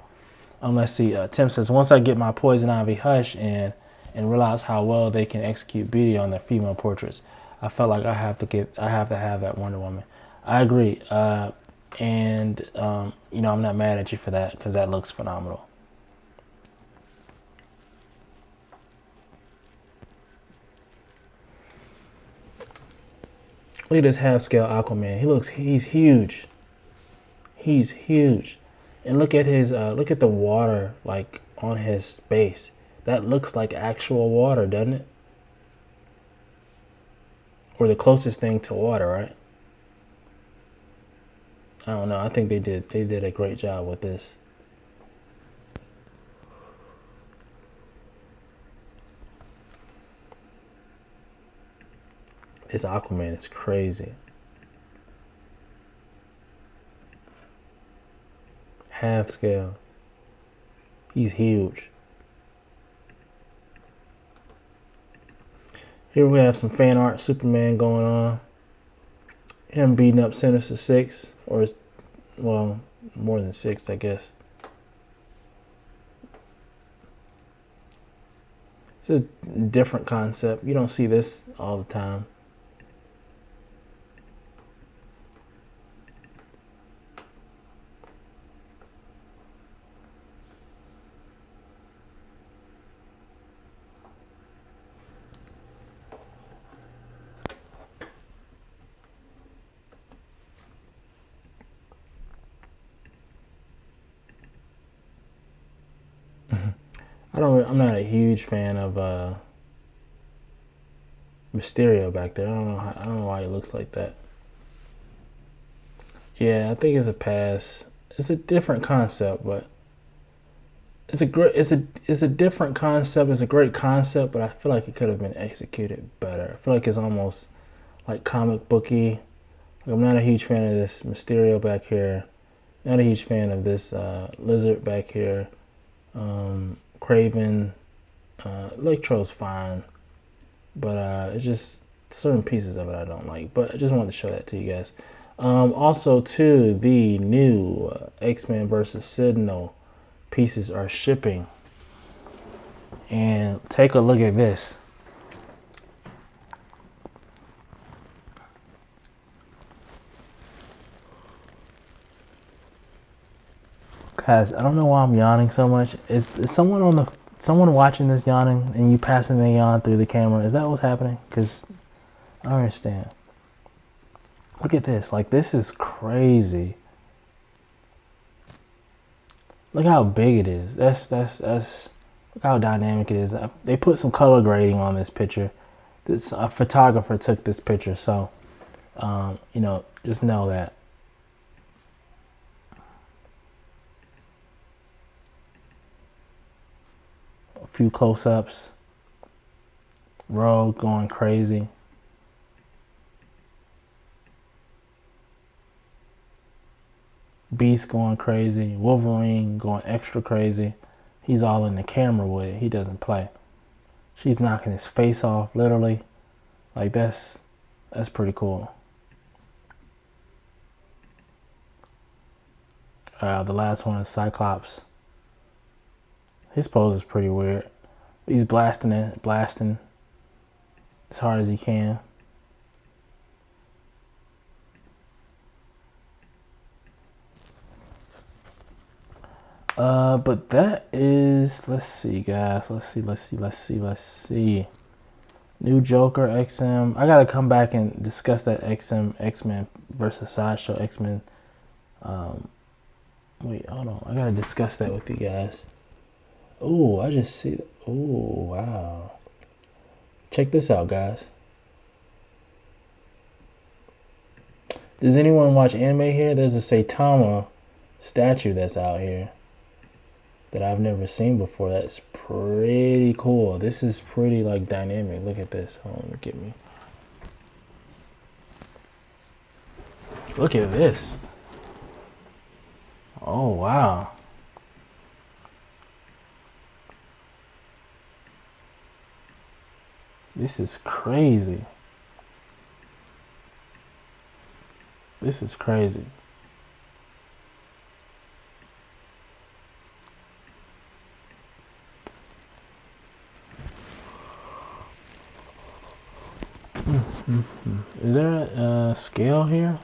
Let's see. Tim says, once I get my Poison Ivy Hush and realize how well they can execute beauty on their female portraits, I felt like I have to have that Wonder Woman. I agree. And you know, I'm not mad at you for that because that looks phenomenal. Look at this half scale Aquaman. He's huge. He's huge. And look at his look at the water like on his base. That looks like actual water, doesn't it? Or the closest thing to water, right? I don't know. I think they did a great job with this. This Aquaman is crazy. Half scale. He's huge. Here we have some fan art Superman going on. Him beating up Sinister Six, or well, more than six, I guess. It's a different concept. You don't see this all the time. I'm not a huge fan of Mysterio back there. I don't know why he looks like that. Yeah, I think it's a pass. It's a different concept, but it's a different concept. It's a great concept, but I feel like it could have been executed better. I feel like it's almost like comic booky. Like, I'm not a huge fan of this Mysterio back here. Not a huge fan of this Lizard back here. Craven, Electro's fine, but it's just certain pieces of it I don't like. But I just wanted to show that to you guys. Also, too, the new X-Men versus Sentinel pieces are shipping, and take a look at this. Guys, I don't know why I'm yawning so much. Is someone watching this yawning and you passing the yawn through the camera? Is that what's happening? Because I don't understand. Look at this. Like, this is crazy. Look how big it is. That's look how dynamic it is. They put some color grading on this picture. A photographer took this picture, so you know, just know that. A few close-ups. Rogue going crazy. Beast going crazy. Wolverine going extra crazy. He's all in the camera with it. He doesn't play. She's knocking his face off, literally. Like, that's pretty cool. The last one is Cyclops. His pose is pretty weird. He's blasting as hard as he can. But that is, let's see, guys. Let's see. New Joker, XM. I gotta come back and discuss that X-Men versus Sideshow X-Men. Wait, hold on. I gotta discuss that with you guys. Oh, I just see. Oh, wow. Check this out, guys. Does anyone watch anime here? There's a Saitama statue that's out here that I've never seen before. That's pretty cool. This is pretty, like, dynamic. Look at this. Hold on, get me. Look at this. Oh, wow. This is crazy. This is crazy. Is there a scale here?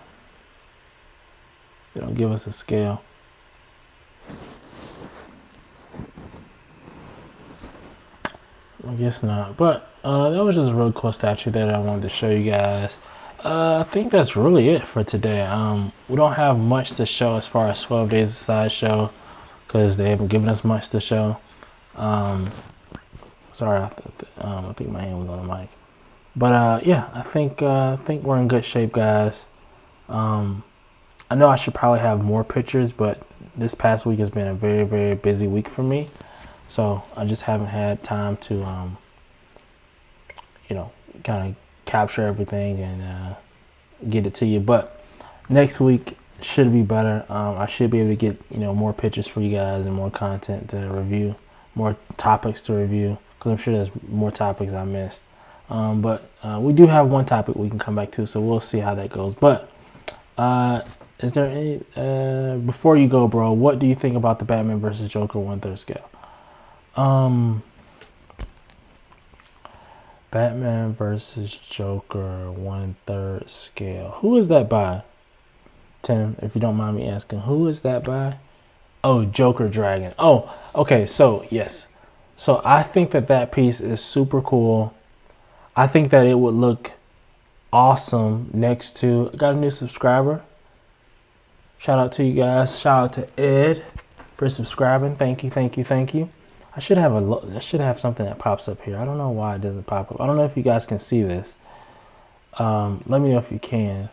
They don't give us a scale. I guess not. But that was just a really cool statue that I wanted to show you guys. I think that's really it for today. We don't have much to show as far as 12 days of Sideshow because they haven't given us much to show. Sorry, I think my hand was on the mic. But yeah, I think we're in good shape, guys. I know I should probably have more pictures, but this past week has been a very, very busy week for me. So I just haven't had time to, you know, kind of capture everything and get it to you. But next week should be better. I should be able to get, you know, more pictures for you guys and more content to review, more topics to review, because I'm sure there's more topics I missed. But we do have one topic we can come back to, so we'll see how that goes. But is there any, before you go, bro, what do you think about the Batman versus Joker 1/3 scale? Batman versus Joker 1/3 scale. Who is that by? Tim, if you don't mind me asking, who is that by? Oh, Joker Dragon. Oh, okay. So yes. So I think that piece is super cool. I think that it would look awesome next to, I got a new subscriber. Shout out to you guys. Shout out to Ed for subscribing. Thank you, thank you, thank you. I should have something that pops up here. I don't know why it doesn't pop up. I don't know if you guys can see this. Let me know if you can.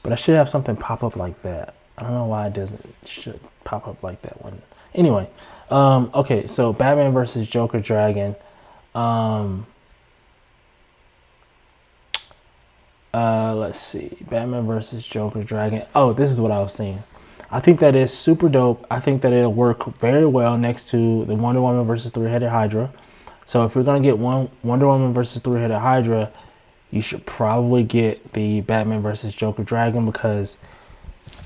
But I should have something pop up like that. I don't know why it should pop up like that one. Anyway, okay, so Batman versus Joker Dragon. Let's see. Batman versus Joker Dragon. Oh, this is what I was saying. I think that is super dope. I think that it'll work very well next to the Wonder Woman versus Three-Headed Hydra. So if you're going to get one Wonder Woman versus Three-Headed Hydra, you should probably get the Batman versus Joker Dragon, because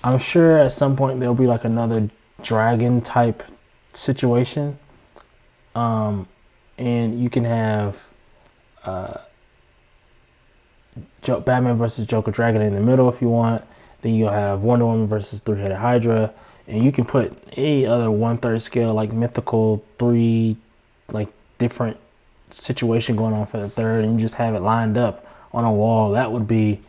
I'm sure at some point there'll be like another dragon type situation. And you can have Batman versus Joker Dragon in the middle if you want. Then you'll have Wonder Woman versus Three-Headed Hydra. And you can put any other 1/3 scale, like mythical, three, like different situation going on for the third, and you just have it lined up on a wall. That would be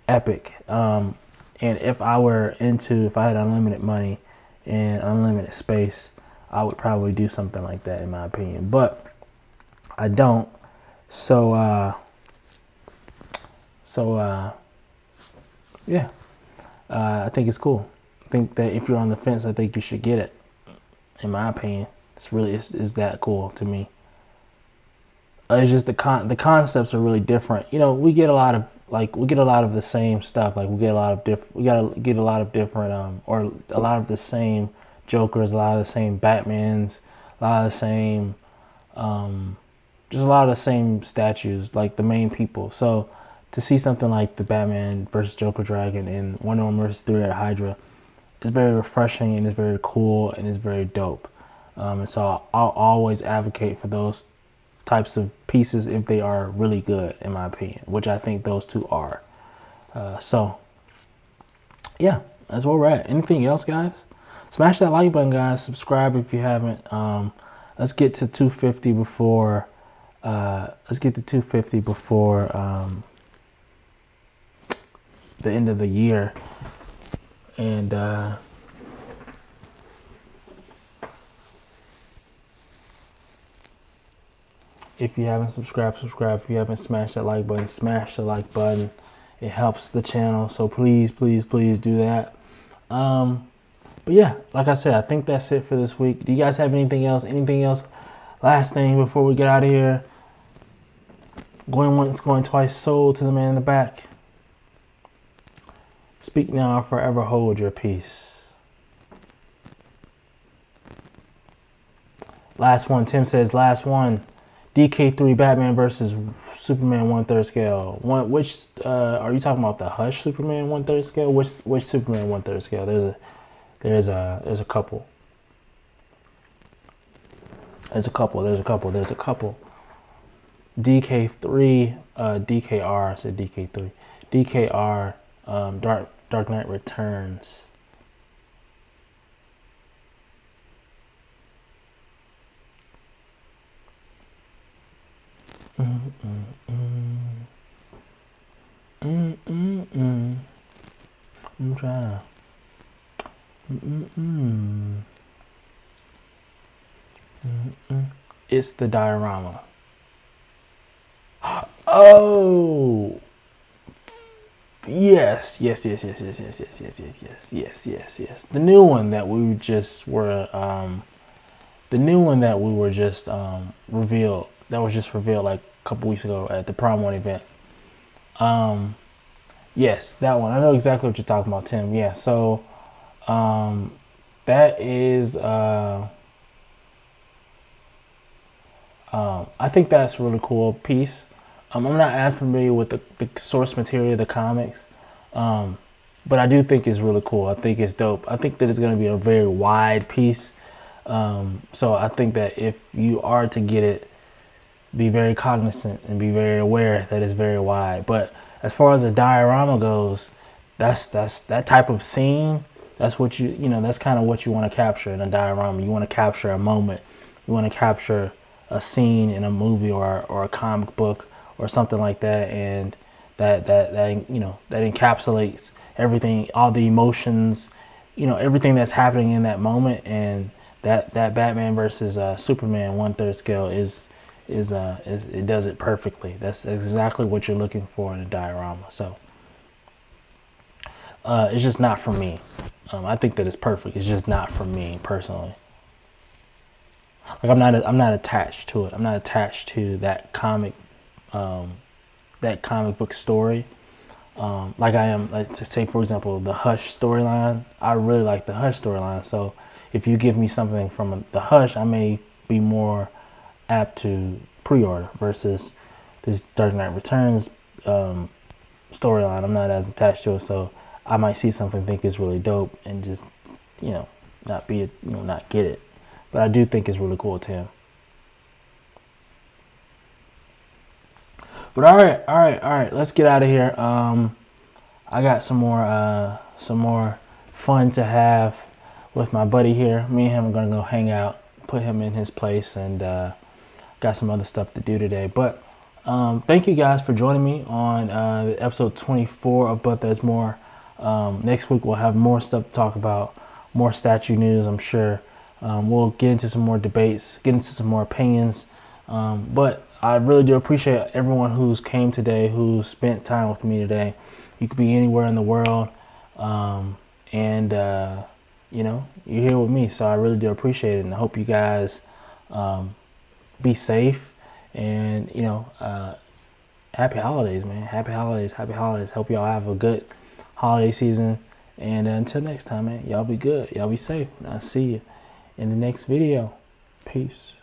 epic. And if I had unlimited money and unlimited space, I would probably do something like that, in my opinion. But I don't. So yeah. I think it's cool. I think that if you're on the fence, I think you should get it. In my opinion, it's that cool to me. It's just the concepts are really different. You know, we get a lot of the same stuff. Like we get a lot of different or a lot of the same Jokers, a lot of the same Batmans, a lot of the same just a lot of the same statues, like the main people. So to see something like the Batman versus Joker Dragon and Wonder Woman versus Three-Headed Hydra is very refreshing, and it's very cool, and it's very dope. And so I'll always advocate for those types of pieces if they are really good, in my opinion, which I think those two are. So yeah, that's where we're at. Anything else, guys? Smash that like button, guys. Subscribe if you haven't. Let's get to 250 before. The end of the year, and if you haven't subscribed. If you haven't smashed that like button, smash the like button. It helps the channel, so please do that. But yeah, like I said, I think that's it for this week. Do you guys have anything else? Last thing before we get out of here. Going once, going twice, sold to the man in the back. Speak now or forever hold your peace. Last one. Tim says, last one. DK3 Batman versus Superman 1/3 scale. Which are you talking about? The Hush Superman 1/3 scale? Which Superman 1/3 scale? There's a couple. There's a couple. DK3, DKR. I said DK3. DKR. Dark Knight Returns. I'm trying to. It's the diorama. Oh, yes. The new one that we just were. The new one that we were just revealed. That was just revealed like a couple weeks ago at the Prom 1 event. Yes, that one. I know exactly what you're talking about, Tim. Yeah, so that is I think that's a really cool piece. I'm not as familiar with the source material of the comics, but I do think it's really cool. I think it's dope. I think that it's going to be a very wide piece. So I think that if you are to get it, be very cognizant and be very aware that it's very wide. But as far as a diorama goes, that's that type of scene. That's what that's kind of what you want to capture in a diorama. You want to capture a moment. You want to capture a scene in a movie or a comic book or something like that, and that encapsulates everything, all the emotions, everything that's happening in that moment. And that Batman versus Superman 1/3 scale is it does it perfectly. That's exactly what you're looking for in a diorama. So it's just not for me. I think that it's perfect. It's just not for me personally. Like I'm not attached to it. I'm not attached to that comic book story. Like I am, like, to say, for example, the Hush storyline. I really like the Hush storyline. So if you give me something from the Hush, I may be more apt to pre-order versus this Dark Knight Returns storyline. I'm not as attached to it, so I might see something, think it's really dope, and just not get it. But I do think it's really cool, Tim. But all right. Let's get out of here. I got some more fun to have with my buddy here. Me and him are gonna go hang out, put him in his place, and got some other stuff to do today. But thank you guys for joining me on episode 24 of But There's More. Next week we'll have more stuff to talk about, more statue news, I'm sure. We'll get into some more debates, get into some more opinions. But I really do appreciate everyone who's came today, who spent time with me today. You could be anywhere in the world, and you're here with me. So I really do appreciate it, and I hope you guys be safe, and happy holidays, man. Happy holidays. Hope y'all have a good holiday season, and until next time, man, y'all be good, y'all be safe, and I'll see you in the next video. Peace.